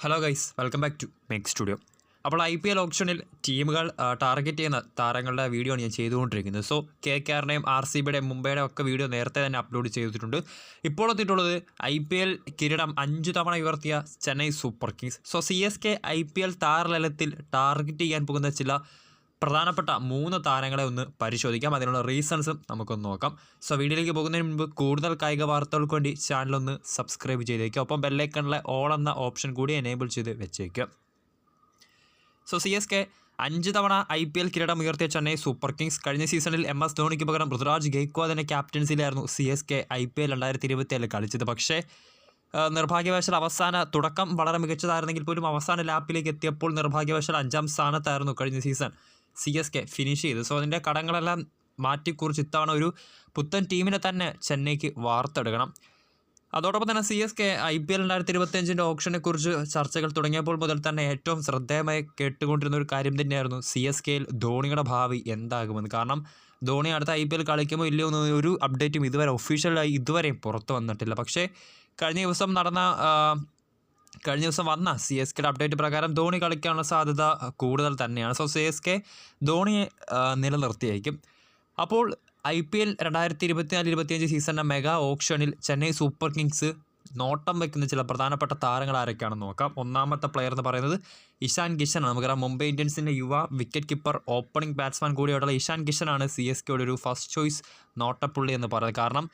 Hello guys, welcome back to make studio. അപ്പോൾ IPL ഓപ്ഷനിൽ ടീമുകൾ ടാർഗറ്റ് ചെയ്യുന്ന താരങ്ങളുടെ വീഡിയോ ആണ് ഞാൻ ചെയ്തുകൊണ്ടിരിക്കുന്നത്. സോ KKRയുടെയും RCBയുടെയും മുംബൈയുടെയും ഒക്കെ വീഡിയോ നേരത്തെ തന്നെ അപ്ലോഡ് ചെയ്തിട്ടുണ്ട്. ഇപ്പോൾ എത്തിയിട്ടുള്ളത് IPL കിരീടം 5 തവണ ഉയർത്തിയ Chennai super kings. So CSK IPL താരലലത്തിൽ ടാർഗറ്റ് ചെയ്യാൻ പോകുന്ന ചില പ്രധാനപ്പെട്ട 3 താരങ്ങളെ ഒന്ന് പരിശോധിക്കാം. അതിനുള്ള റീസൺസും നമുക്കൊന്ന് നോക്കാം. സോ വീഡിയോയിലേക്ക് പോകുന്നതിന് മുൻപ് കൂടുതൽ കായിക വാർത്തകൾക്ക് വേണ്ടി ചാനലൊന്ന് സബ്സ്ക്രൈബ് ചെയ്തേക്കുക. ഒപ്പം ബെല്ലൈക്കണിലെ ഓൾ എന്ന ഓപ്ഷൻ കൂടി എനേബിൾ ചെയ്ത് വെച്ചേക്കുക. സോ CSK 5 തവണ IPL കിരീടം ഉയർത്തിയ ചെന്നൈ സൂപ്പർ കിങ്സ്. കഴിഞ്ഞ സീസണിൽ MS ധോണിക്ക് പകരം ഋതുരാജ് ഗെയ്ക്വാദിൻ്റെ ക്യാപ്റ്റൻസിയിലായിരുന്നു CSK IPL 2027 കളിച്ചത്. പക്ഷേ നിർഭാഗ്യവശാൽ അവസാന തുടക്കം വളരെ മികച്ചതായിരുന്നെങ്കിൽ പോലും അവസാന ലാപ്പിലേക്ക് എത്തിയപ്പോൾ നിർഭാഗ്യവശാൽ 5ാം സ്ഥാനത്തായിരുന്നു കഴിഞ്ഞ സീസൺ CSK ഫിനിഷ് ചെയ്ത്. സോ അതിൻ്റെ കടങ്ങളെല്ലാം മാറ്റിക്കുറിച്ച് ഇത്തവണ ഒരു പുത്തൻ ടീമിനെ തന്നെ ചെന്നൈക്ക് വാർത്തെടുക്കണം. അതോടൊപ്പം തന്നെ CSK IPL 2025 ഓപ്ഷനെക്കുറിച്ച് ചർച്ചകൾ തുടങ്ങിയപ്പോൾ മുതൽ തന്നെ ഏറ്റവും ശ്രദ്ധേയമായി കേട്ടുകൊണ്ടിരുന്ന ഒരു കാര്യം തന്നെയായിരുന്നു CSKയിൽ ധോണിയുടെ ഭാവി എന്താകുമെന്ന്. കാരണം ധോണി അടുത്ത IPL കളിക്കുമോ ഇല്ലയോ എന്ന് ഒരു അപ്ഡേറ്റും ഇതുവരെ ഒഫീഷ്യലായി ഇതുവരെയും പുറത്തു വന്നിട്ടില്ല. പക്ഷേ കഴിഞ്ഞ ദിവസം വന്ന CSKയുടെ അപ്ഡേറ്റ് പ്രകാരം ധോണി കളിക്കാനുള്ള സാധ്യത കൂടുതൽ തന്നെയാണ്. So CSK ധോണിയെ നിലനിർത്തിയായിരിക്കും. അപ്പോൾ IPL 2024-25 സീസണിൻ്റെ മെഗാ ഓപ്ഷനിൽ ചെന്നൈ സൂപ്പർ കിങ്സ് നോട്ടം വയ്ക്കുന്ന ചില പ്രധാനപ്പെട്ട താരങ്ങൾ ആരൊക്കെയാണെന്ന് നോക്കാം. ഒന്നാമത്തെ പ്ലെയർ എന്ന് പറയുന്നത് ഇഷാൻ കിഷനാണ്. നമുക്കറിയാം മുംബൈ ഇന്ത്യൻസിൻ്റെ യുവ വിക്കറ്റ് കീപ്പർ ഓപ്പണിംഗ് ബാറ്റ്സ്മാൻ കൂടിയായിട്ടുള്ള ഇഷാൻ കിഷനാണ് CSKയുടെ ഒരു ഫസ്റ്റ് ചോയ്സ് നോട്ടപ്പുള്ളി എന്ന് പറയുന്നത്. കാരണം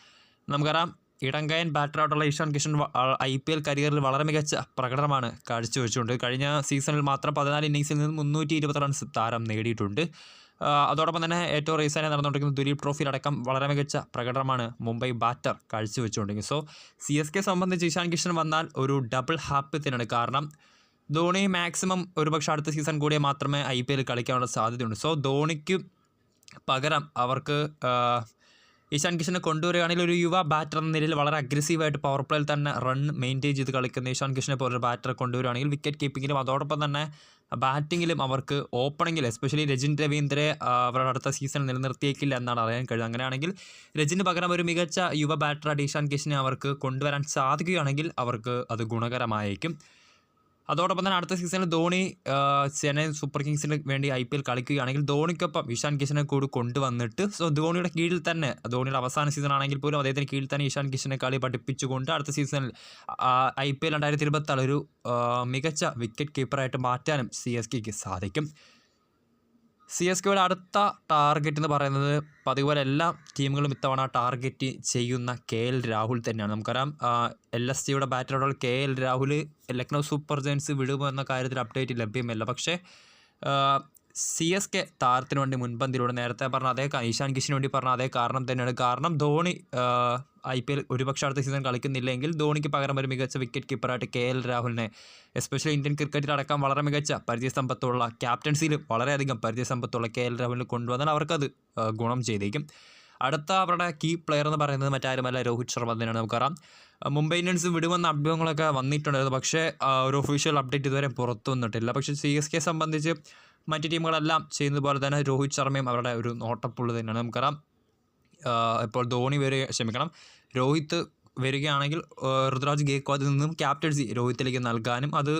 നമുക്കറിയാം ഇടങ്കയൻ ബാറ്ററായിട്ടുള്ള ഇഷാൻ കിഷൻ IPL കരിയറിൽ വളരെ മികച്ച പ്രകടനമാണ് കാഴ്ചവെച്ചുകൊണ്ട് കഴിഞ്ഞ സീസണിൽ മാത്രം 14 ഇന്നിങ്സിൽ നിന്ന് 320 റൺസ് താരം നേടിയിട്ടുണ്ട്. അതോടൊപ്പം തന്നെ ഏറ്റവും റീസെൻ്റായി നടന്നുകൊണ്ടിരിക്കുന്ന ദുലീപ് ട്രോഫിയിലടക്കം വളരെ മികച്ച പ്രകടനമാണ് മുംബൈ ബാറ്റർ കാഴ്ചവെച്ചുകൊണ്ടിരിക്കുന്നത്. സോ CSK സംബന്ധിച്ച് ഇഷാൻ കിഷൻ വന്നാൽ ഒരു ഡബിൾ ഹാപ്പി തന്നെയാണ്. കാരണം ധോണി മാക്സിമം ഒരുപക്ഷെ അടുത്ത സീസൺ കൂടിയേ മാത്രമേ IPL കളിക്കാനുള്ള സാധ്യതയുണ്ട്. സോ ധോണിക്ക് പകരം അവർക്ക് ഇഷാൻ കിഷനെ കൊണ്ടുവരികയാണെങ്കിൽ ഒരു യുവ ബാറ്റർ എന്ന നിലയിൽ വളരെ അഗ്രസീവായിട്ട് പവർ പ്ലേയിൽ തന്നെ റൺ മെയിൻറ്റെയിൻ ചെയ്ത് കളിക്കുന്ന ഇഷാൻ കിഷനെ പോലൊരു ബാറ്ററെ കൊണ്ടുവരികയാണെങ്കിൽ വിക്കറ്റ് കീപ്പിങ്ങിലും അതോടൊപ്പം തന്നെ ബാറ്റിങ്ങിലും അവർക്ക് ഓപ്പണിങ്ങിൽ എസ്പെഷ്യലി രജിൻ രവീന്ദ്രയെ അവരുടെ അടുത്ത സീസൺ നിലനിർത്തിയേക്കില്ല എന്നാണ് അറിയാൻ കഴിയുന്നത്. അങ്ങനെയാണെങ്കിൽ രജിന് പകരം ഒരു മികച്ച യുവ ബാറ്ററായിട്ട് ഇഷാൻ കിഷനെ അവർക്ക് കൊണ്ടുവരാൻ സാധിക്കുകയാണെങ്കിൽ അവർക്ക് അത് ഗുണകരമായിരിക്കും. അതോടൊപ്പം തന്നെ അടുത്ത സീസണിൽ ധോണി ചെന്നൈ സൂപ്പർ കിങ്സിന് വേണ്ടി IPL കളിക്കുകയാണെങ്കിൽ ധോണിക്കൊപ്പം ഇഷാൻ കിഷനെ കൂടി കൊണ്ടുവന്നിട്ട് സോ ധോണിയുടെ കീഴിൽ തന്നെ ധോണിയുടെ അവസാന സീസൺ ആണെങ്കിൽ പോലും അദ്ദേഹത്തിന് കീഴിൽ തന്നെ ഇഷാൻ കിഷനെ കളി പഠിപ്പിച്ചുകൊണ്ട് അടുത്ത സീസണിൽ IPL 2026 ഒരു മികച്ച വിക്കറ്റ് കീപ്പറായിട്ട് മാറ്റാനും CSKക്ക് സാധിക്കും. CSKയുടെ അടുത്ത ടാർഗറ്റ് എന്ന് പറയുന്നത് പതിപോലെ എല്ലാ ടീമുകളും ഇത്തവണ ടാർഗറ്റ് ചെയ്യുന്ന KL രാഹുൽ തന്നെയാണ്. നമുക്കറിയാം LSGയുടെ ബാറ്ററായിട്ടുള്ള KL Rahul Lucknow super giants വിടുമോ എന്ന കാര്യത്തിൽ അപ്ഡേറ്റ് ലഭ്യമല്ല. പക്ഷേ CSK താരത്തിന് വേണ്ടി മുൻപന്തിയിലൂടെ നേരത്തെ പറഞ്ഞ അതേ ഇഷാൻ കിഷന് വേണ്ടി പറഞ്ഞ അതേ കാരണം തന്നെയാണ്. കാരണം ധോണി IPL ഒരുപക്ഷെ അടുത്ത സീസൺ കളിക്കുന്നില്ലെങ്കിൽ ധോണിക്ക് പകരം ഒരു മികച്ച വിക്കറ്റ് കീപ്പറായിട്ട് KL രാഹുലിനെ എസ്പെഷ്യലി ഇന്ത്യൻ ക്രിക്കറ്റിലടക്കം വളരെ മികച്ച പരിചയസമ്പത്തുള്ള ക്യാപ്റ്റൻസിയിൽ വളരെയധികം പരിചയസമ്പത്തുള്ള KL രാഹുലിനെ കൊണ്ടുവന്നാൽ അവർക്കത് ഗുണം ചെയ്തേക്കും. അടുത്ത അവരുടെ കീ പ്ലെയർ എന്ന് പറയുന്നത് മറ്റാരുമല്ല രോഹിത് ശർമ്മ തന്നെയാണ്. നമുക്കറിയാം മുംബൈ ഇന്ത്യൻസ് വിടുമെന്ന അഭ്യൂഹങ്ങളൊക്കെ വന്നിട്ടുണ്ടായിരുന്നു. പക്ഷേ ഒരു ഒഫീഷ്യൽ അപ്ഡേറ്റ് ഇതുവരെ പുറത്തു വന്നിട്ടില്ല. പക്ഷേ CSK സംബന്ധിച്ച് മറ്റ് ടീമുകളെല്ലാം ചെയ്യുന്നത് പോലെ തന്നെ രോഹിത് ശർമ്മയും അവരുടെ ഒരു നോട്ടപ്പുള്ളി തന്നെയാണ്. നമുക്കറിയാം ഇപ്പോൾ രോഹിത് വരികയാണെങ്കിൽ ഋതുരാജ് ഗെയ്ക്വാദിൽ നിന്നും ക്യാപ്റ്റൻസി രോഹിത്തിലേക്ക് നൽകാനും അത്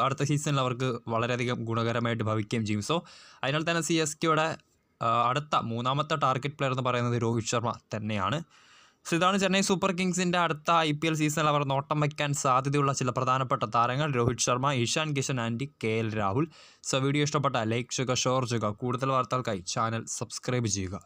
അടുത്ത സീസണിൽ അവർക്ക് വളരെയധികം ഗുണകരമായിട്ട് ഭവിക്കുകയും ചെയ്യും. സോ അതിനാൽ തന്നെ CSKയുടെ അടുത്ത 3ാമത്തെ ടാർഗറ്റ് പ്ലെയർ എന്ന് പറയുന്നത് രോഹിത് ശർമ്മ തന്നെയാണ്. സോ ഇതാണ് ചെന്നൈ സൂപ്പർ കിങ്സിൻ്റെ അടുത്ത IPL സീസണിൽ അവർ നോട്ടം വയ്ക്കാൻ സാധ്യതയുള്ള ചില പ്രധാനപ്പെട്ട താരങ്ങൾ Rohit Sharma, Ishan Kishan and KL Rahul. So video ഇഷ്ടപ്പെട്ട ലൈക്ക് ചെയ്യുക, ഷെയർ ചെയ്യുക. കൂടുതൽ വാർത്തകൾക്കായി ചാനൽ സബ്സ്ക്രൈബ് ചെയ്യുക.